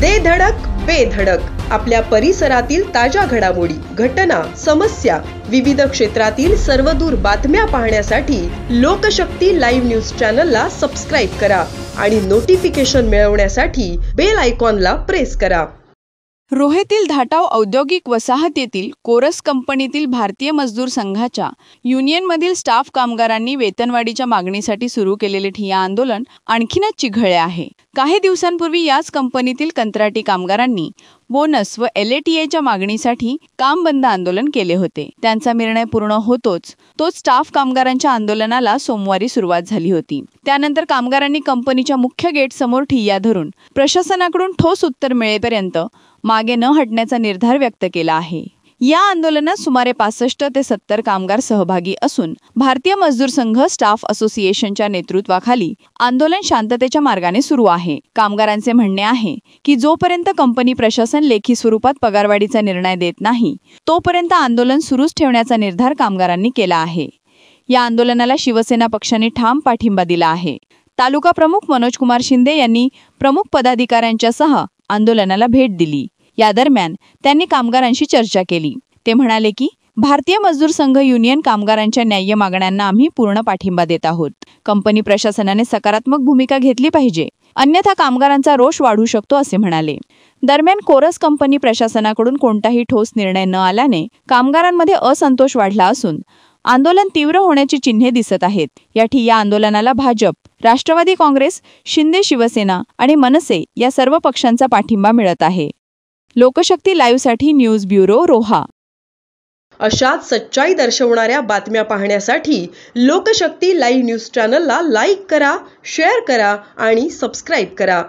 दे धडक बेधडक आपल्या परिसरातील ताज्या घडामोडी, घटना, समस्या, विविध क्षेत्रातील सर्वदूर बातम्या पाहण्यासाठी लोकशक्ती लाईव्ह न्यूज चॅनलला सबस्क्राईब करा आणि नोटिफिकेशन मिळवण्यासाठी बेल आयकॉनला प्रेस करा. रोहेतील धाटाव औद्योगिक वसाहतीतील कोरस कंपनीतील भारतीय मजदूर संघाच्या युनियनमधील स्टाफ कामगारांनी वेतनवाढीच्या मागणीसाठी सुरू केलेले ठिय्या आंदोलन आणखीनच चिघळले आहे. काही दिवसांपूर्वी याच कंपनीतील कंत्राटी कामगारांनी बोनस व LATAच्या मागणीसाठी काम बंद आंदोलन केले होते. त्यांचा निर्णय पूर्ण होतोच स्टाफ कामगारांच्या आंदोलनाला सोमवारी सुरुवात झाली होती. त्यानंतर कामगारांनी कंपनीच्या मुख्य गेट समोर ठिय्या धरून प्रशासनाकडून ठोस उत्तर मिळेपर्यंत मागे न हटण्याचा निर्धार व्यक्त केला आहे. या आंदोलनात सुमारे 65 ते 70 कामगार सहभागी असून भारतीय मजदूर संघ स्टाफ असोसिएशनच्या नेतृत्वाखाली आंदोलन शांततेच्या मार्गाने सुरू आहे. कामगारांचे म्हणणे आहे की जोपर्यंत कंपनी प्रशासन लेखी स्वरूपात पगारवाढीचा निर्णय देत नाही तोपर्यंत आंदोलन सुरूच ठेवण्याचा निर्धार कामगारांनी केला आहे. या आंदोलनाला शिवसेना पक्षाने ठाम पाठिंबा दिला आहे. तालुका प्रमुख मनोज कुमार शिंदे यांनी प्रमुख पदाधिकाऱ्यांच्यासह आंदोलनाला भेट दिली. या दरम्यान त्यांनी कामगारांशी चर्चा केली. ते म्हणाले की भारतीय मजदूर संघ युनियन कामगारांच्या न्याय्य मागण्यांना आम्ही पूर्ण पाठिंबा देत आहोत. कंपनी प्रशासनाने सकारात्मक भूमिका घेतली पाहिजे, अन्यथा कामगारांचा रोष वाढू शकतो असे म्हणाले. दरम्यान कोरस कंपनी प्रशासनाकडून कोणताही ठोस निर्णय न आल्याने कामगारांमध्ये असंतोष वाढला असून आंदोलन तीव्र होण्याची चिन्हे दिसत आहेत. या ठिय्या आंदोलनाला भाजप, राष्ट्रवादी काँग्रेस, शिंदे शिवसेना आणि मनसे या सर्व पक्षांचा पाठिंबा मिळत आहे. लोकशक्ती लाईव्हसाठी न्यूज ब्युरो, रोहा. अशाच सच्चाई दर्शवणाऱ्या बातम्या पाहण्यासाठी लोकशक्ती लाईव्ह न्यूज चॅनलला लाईक करा, शेअर करा आणि सबस्क्राईब करा.